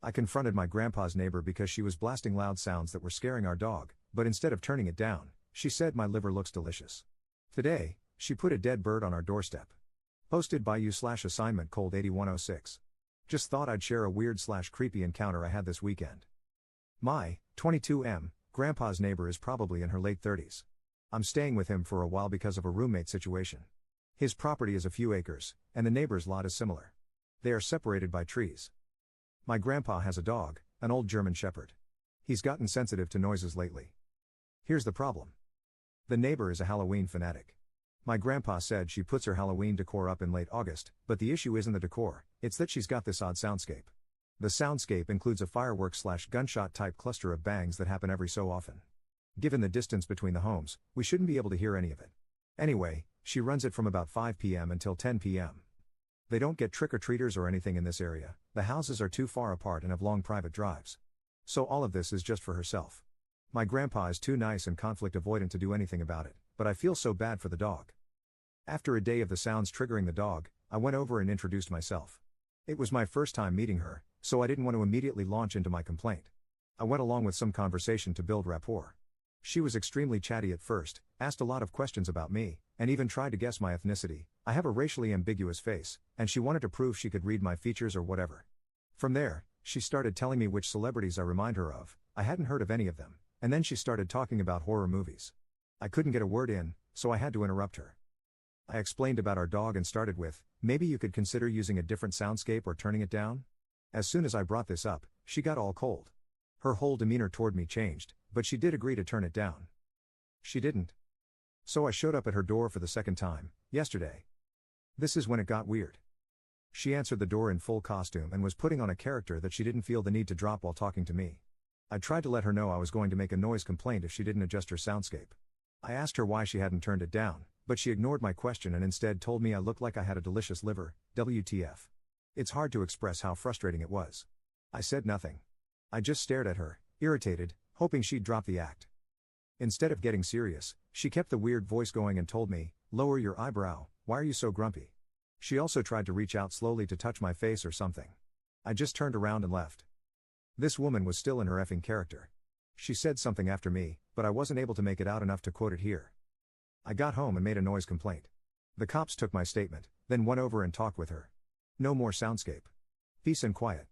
I confronted my grandpa's neighbor because she was blasting loud sounds that were scaring our dog, but instead of turning it down, she said my liver looks delicious. Today, she put a dead bird on our doorstep. Posted by you/assignment cold 8106. Just thought I'd share a weird/creepy encounter I had this weekend. My 22M grandpa's neighbor is probably in her late 30s. I'm staying with him for a while because of a roommate situation. His property is a few acres, and the neighbor's lot is similar. They are separated by trees. My grandpa has a dog, an old German Shepherd. He's gotten sensitive to noises lately. Here's the problem. The neighbor is a Halloween fanatic. My grandpa said she puts her Halloween decor up in late August, but the issue isn't the decor, it's that she's got this odd soundscape. The soundscape includes a fireworks/gunshot type cluster of bangs that happen every so often. Given the distance between the homes, we shouldn't be able to hear any of it. Anyway, she runs it from about 5 p.m. until 10 p.m. They don't get trick-or-treaters or anything in this area, the houses are too far apart and have long private drives. So all of this is just for herself. My grandpa is too nice and conflict avoidant to do anything about it, but I feel so bad for the dog. After a day of the sounds triggering the dog, I went over and introduced myself. It was my first time meeting her, so I didn't want to immediately launch into my complaint. I went along with some conversation to build rapport. She was extremely chatty at first, asked a lot of questions about me, and even tried to guess my ethnicity. I have a racially ambiguous face, and she wanted to prove she could read my features or whatever. From there, she started telling me which celebrities I remind her of. I hadn't heard of any of them, and then she started talking about horror movies. I couldn't get a word in, so I had to interrupt her. I explained about our dog and started with, maybe you could consider using a different soundscape or turning it down? As soon as I brought this up, she got all cold. Her whole demeanor toward me changed, but she did agree to turn it down. She didn't. So I showed up at her door for the second time, yesterday. This is when it got weird. She answered the door in full costume and was putting on a character that she didn't feel the need to drop while talking to me. I tried to let her know I was going to make a noise complaint if she didn't adjust her soundscape. I asked her why she hadn't turned it down, but she ignored my question and instead told me I looked like I had a delicious liver, WTF. It's hard to express how frustrating it was. I said nothing. I just stared at her, irritated, hoping she'd drop the act. Instead of getting serious, she kept the weird voice going and told me, lower your eyebrow, why are you so grumpy? She also tried to reach out slowly to touch my face or something. I just turned around and left. This woman was still in her effing character. She said something after me, but I wasn't able to make it out enough to quote it here. I got home and made a noise complaint. The cops took my statement, then went over and talked with her. No more soundscape. Peace and quiet.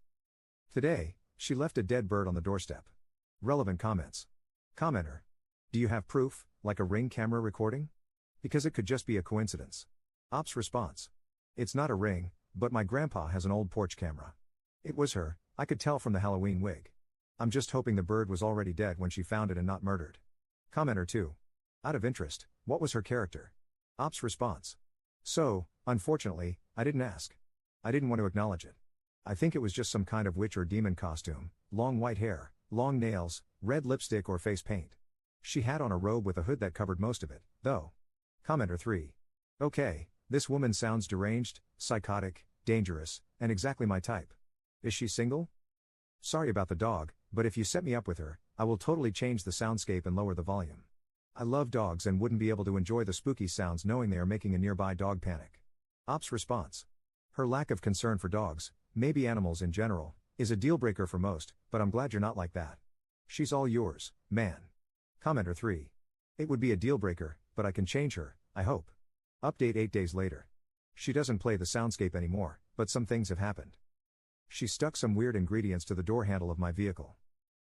Today, she left a dead bird on the doorstep. Relevant comments. Commenter. Do you have proof, like a Ring camera recording? Because it could just be a coincidence. Ops response. It's not a Ring, but my grandpa has an old porch camera. It was her, I could tell from the Halloween wig. I'm just hoping the bird was already dead when she found it and not murdered. Commenter 2. Out of interest, what was her character? Ops response. So, unfortunately, I didn't ask. I didn't want to acknowledge it. I think it was just some kind of witch or demon costume, long white hair, long nails, red lipstick or face paint. She had on a robe with a hood that covered most of it, though. Commenter 3. Okay, this woman sounds deranged, psychotic, dangerous, and exactly my type. Is she single? Sorry about the dog, but if you set me up with her, I will totally change the soundscape and lower the volume. I love dogs and wouldn't be able to enjoy the spooky sounds knowing they are making a nearby dog panic. Ops response. Her lack of concern for dogs, maybe animals in general, is a deal breaker for most, but I'm glad you're not like that. She's all yours, man. Commenter 3. It would be a deal breaker, but I can change her, I hope. Update 8 days later. She doesn't play the soundscape anymore, but some things have happened. She stuck some weird ingredients to the door handle of my vehicle.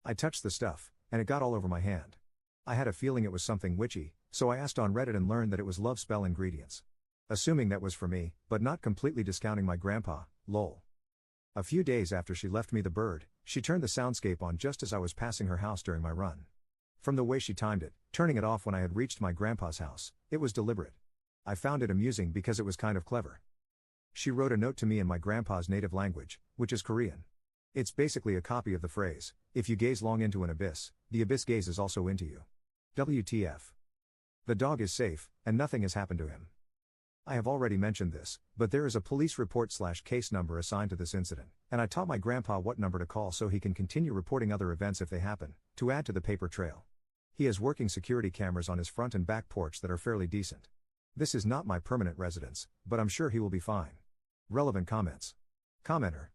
I touched the stuff, and it got all over my hand. I had a feeling it was something witchy, so I asked on Reddit and learned that it was love spell ingredients. Assuming that was for me, but not completely discounting my grandpa, lol. A few days after she left me the bird, she turned the soundscape on just as I was passing her house during my run. From the way she timed it, turning it off when I had reached my grandpa's house, it was deliberate. I found it amusing because it was kind of clever. She wrote a note to me in my grandpa's native language, which is Korean. It's basically a copy of the phrase, if you gaze long into an abyss, the abyss gazes also into you. WTF. The dog is safe, and nothing has happened to him. I have already mentioned this, but there is a police report/case number assigned to this incident, and I taught my grandpa what number to call so he can continue reporting other events if they happen, to add to the paper trail. He has working security cameras on his front and back porch that are fairly decent. This is not my permanent residence, but I'm sure he will be fine. Relevant comments. Commenter.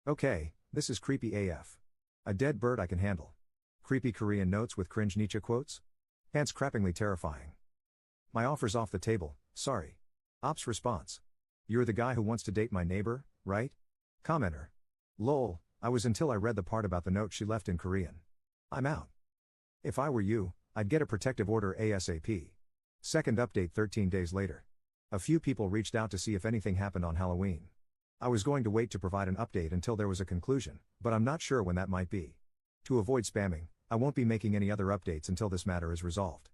Okay, This is creepy AF. A dead bird I can handle. Creepy Korean notes with cringe Nietzsche quotes? Pants crappingly terrifying. My offer's off the table, sorry. Ops response. You're the guy who wants to date my neighbor, right? Commenter. Lol, I was until I read the part about the note she left in Korean. I'm out. If I were you, I'd get a protective order ASAP. Second update 13 days later. A few people reached out to see if anything happened on Halloween. I was going to wait to provide an update until there was a conclusion, but I'm not sure when that might be. To avoid spamming, I won't be making any other updates until this matter is resolved.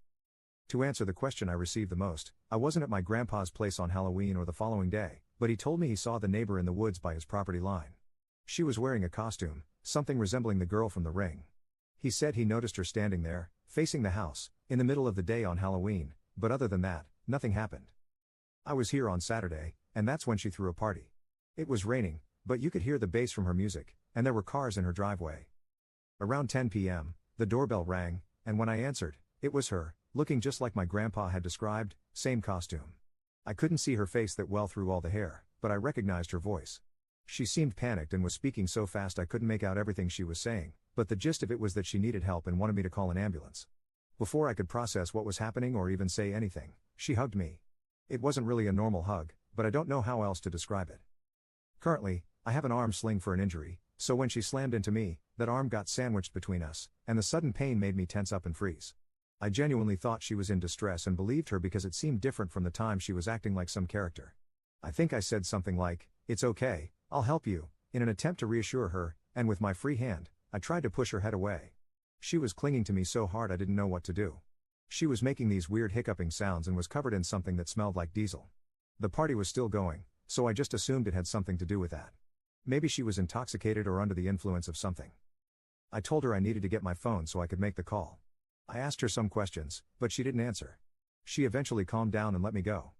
To answer the question I received the most, I wasn't at my grandpa's place on Halloween or the following day, but he told me he saw the neighbor in the woods by his property line. She was wearing a costume, something resembling the girl from The Ring. He said he noticed her standing there, facing the house, in the middle of the day on Halloween, but other than that, nothing happened. I was here on Saturday, and that's when she threw a party. It was raining, but you could hear the bass from her music, and there were cars in her driveway. Around 10 p.m., the doorbell rang, and when I answered, it was her, looking just like my grandpa had described, same costume. I couldn't see her face that well through all the hair, but I recognized her voice. She seemed panicked and was speaking so fast I couldn't make out everything she was saying, but the gist of it was that she needed help and wanted me to call an ambulance. Before I could process what was happening or even say anything, she hugged me. It wasn't really a normal hug, but I don't know how else to describe it. Currently, I have an arm sling for an injury, so when she slammed into me, that arm got sandwiched between us, and the sudden pain made me tense up and freeze. I genuinely thought she was in distress and believed her because it seemed different from the time she was acting like some character. I think I said something like, "It's okay, I'll help you," in an attempt to reassure her, and with my free hand, I tried to push her head away. She was clinging to me so hard I didn't know what to do. She was making these weird hiccuping sounds and was covered in something that smelled like diesel. The party was still going, so I just assumed it had something to do with that. Maybe she was intoxicated or under the influence of something. I told her I needed to get my phone so I could make the call. I asked her some questions, but she didn't answer. She eventually calmed down and let me go.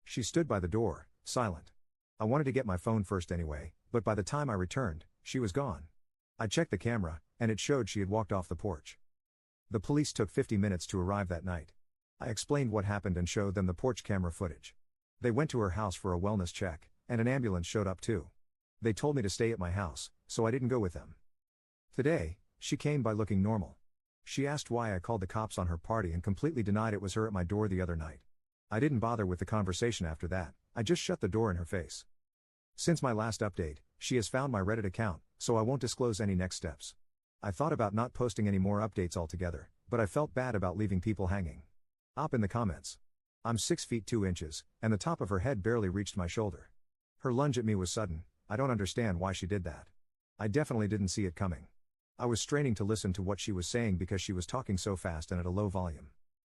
She stood by the door, silent. I wanted to get my phone first anyway, but by the time I returned, she was gone. I checked the camera, and it showed she had walked off the porch. The police took 50 minutes to arrive that night. I explained what happened and showed them the porch camera footage. They went to her house for a wellness check, and an ambulance showed up too. They told me to stay at my house, so I didn't go with them. Today, she came by looking normal. She asked why I called the cops on her party and completely denied it was her at my door the other night. I didn't bother with the conversation after that, I just shut the door in her face. Since my last update, she has found my Reddit account, so I won't disclose any next steps. I thought about not posting any more updates altogether, but I felt bad about leaving people hanging. Op in the comments. I'm 6 feet 2 inches, and the top of her head barely reached my shoulder. Her lunge at me was sudden, I don't understand why she did that. I definitely didn't see it coming. I was straining to listen to what she was saying because she was talking so fast and at a low volume.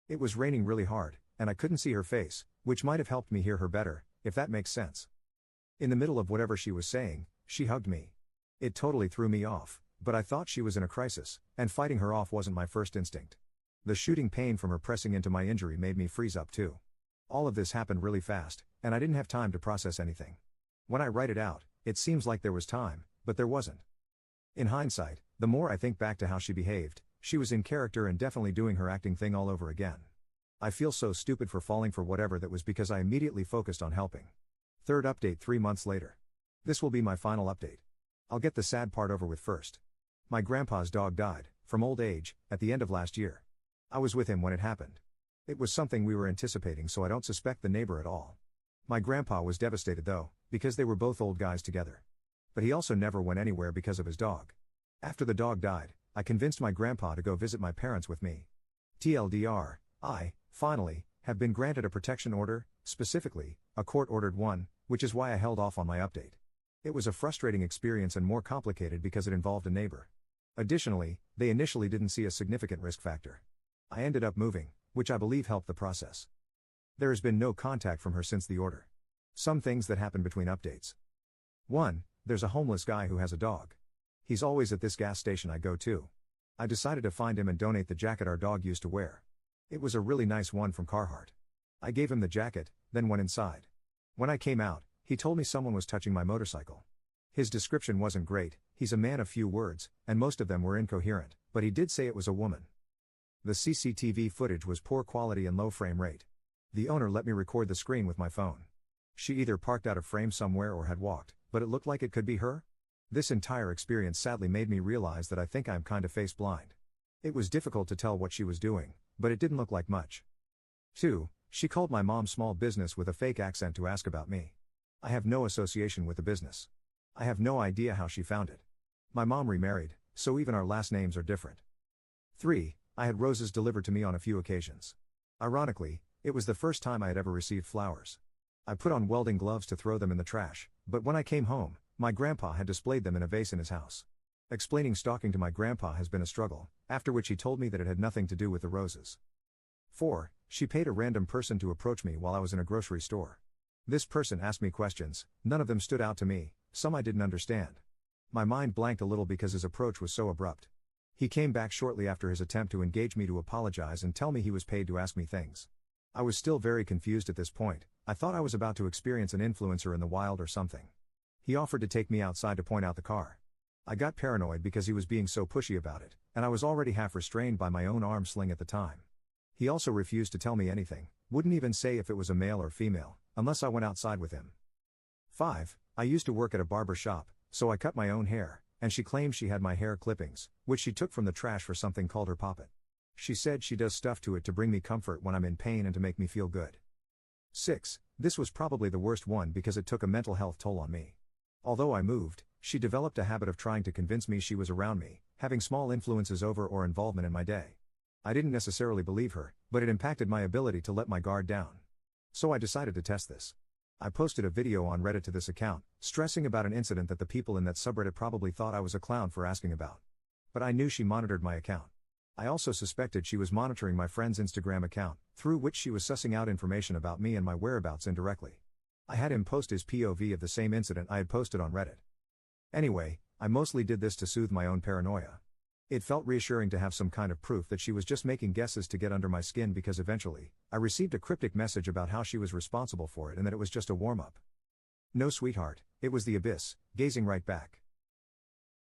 It was raining really hard, and I couldn't see her face, which might have helped me hear her better, if that makes sense. In the middle of whatever she was saying, she hugged me. It totally threw me off, but I thought she was in a crisis, and fighting her off wasn't my first instinct. The shooting pain from her pressing into my injury made me freeze up too. All of this happened really fast, and I didn't have time to process anything. When I write it out, it seems like there was time, but there wasn't. In hindsight, the more I think back to how she behaved, she was in character and definitely doing her acting thing all over again. I feel so stupid for falling for whatever that was because I immediately focused on helping. Third update 3 months later. This will be my final update. I'll get the sad part over with first. My grandpa's dog died, from old age, at the end of last year. I was with him when it happened. It was something we were anticipating, so I don't suspect the neighbor at all. My grandpa was devastated though, because they were both old guys together. But he also never went anywhere because of his dog. After the dog died, I convinced my grandpa to go visit my parents with me. TLDR, I, finally, have been granted a protection order, specifically, a court-ordered one, which is why I held off on my update. It was a frustrating experience and more complicated because it involved a neighbor. Additionally, they initially didn't see a significant risk factor. I ended up moving, which I believe helped the process. There has been no contact from her since the order. Some things that happen between updates. 1. There's a homeless guy who has a dog. He's always at this gas station I go to. I decided to find him and donate the jacket our dog used to wear. It was a really nice one from Carhartt. I gave him the jacket, then went inside. When I came out, he told me someone was touching my motorcycle. His description wasn't great, he's a man of few words, and most of them were incoherent, but he did say it was a woman. The CCTV footage was poor quality and low frame rate. The owner let me record the screen with my phone. She either parked out of frame somewhere or had walked, but it looked like it could be her. This entire experience sadly made me realize that I think I'm kinda face blind. It was difficult to tell what she was doing, but it didn't look like much. 2. She called my mom's small business with a fake accent to ask about me. I have no association with the business. I have no idea how she found it. My mom remarried, so even our last names are different. 3. I had roses delivered to me on a few occasions. Ironically, it was the first time I had ever received flowers. I put on welding gloves to throw them in the trash, but when I came home, my grandpa had displayed them in a vase in his house. Explaining stalking to my grandpa has been a struggle, after which he told me that it had nothing to do with the roses. 4. She paid a random person to approach me while I was in a grocery store. This person asked me questions, none of them stood out to me, some I didn't understand. My mind blanked a little because his approach was so abrupt. He came back shortly after his attempt to engage me to apologize and tell me he was paid to ask me things. I was still very confused at this point. I thought I was about to experience an influencer in the wild or something. He offered to take me outside to point out the car. I got paranoid because he was being so pushy about it, and I was already half restrained by my own arm sling at the time. He also refused to tell me anything, wouldn't even say if it was a male or female, unless I went outside with him. 5. I used to work at a barber shop, so I cut my own hair, and she claimed she had my hair clippings, which she took from the trash for something called her poppet. She said she does stuff to it to bring me comfort when I'm in pain and to make me feel good. 6. This was probably the worst one because it took a mental health toll on me. Although I moved, she developed a habit of trying to convince me she was around me, having small influences over or involvement in my day. I didn't necessarily believe her, but it impacted my ability to let my guard down. So I decided to test this. I posted a video on Reddit to this account, stressing about an incident that the people in that subreddit probably thought I was a clown for asking about. But I knew she monitored my account. I also suspected she was monitoring my friend's Instagram account, through which she was sussing out information about me and my whereabouts indirectly. I had him post his POV of the same incident I had posted on Reddit. Anyway, I mostly did this to soothe my own paranoia. It felt reassuring to have some kind of proof that she was just making guesses to get under my skin because eventually, I received a cryptic message about how she was responsible for it and that it was just a warm-up. No sweetheart, it was the abyss, gazing right back.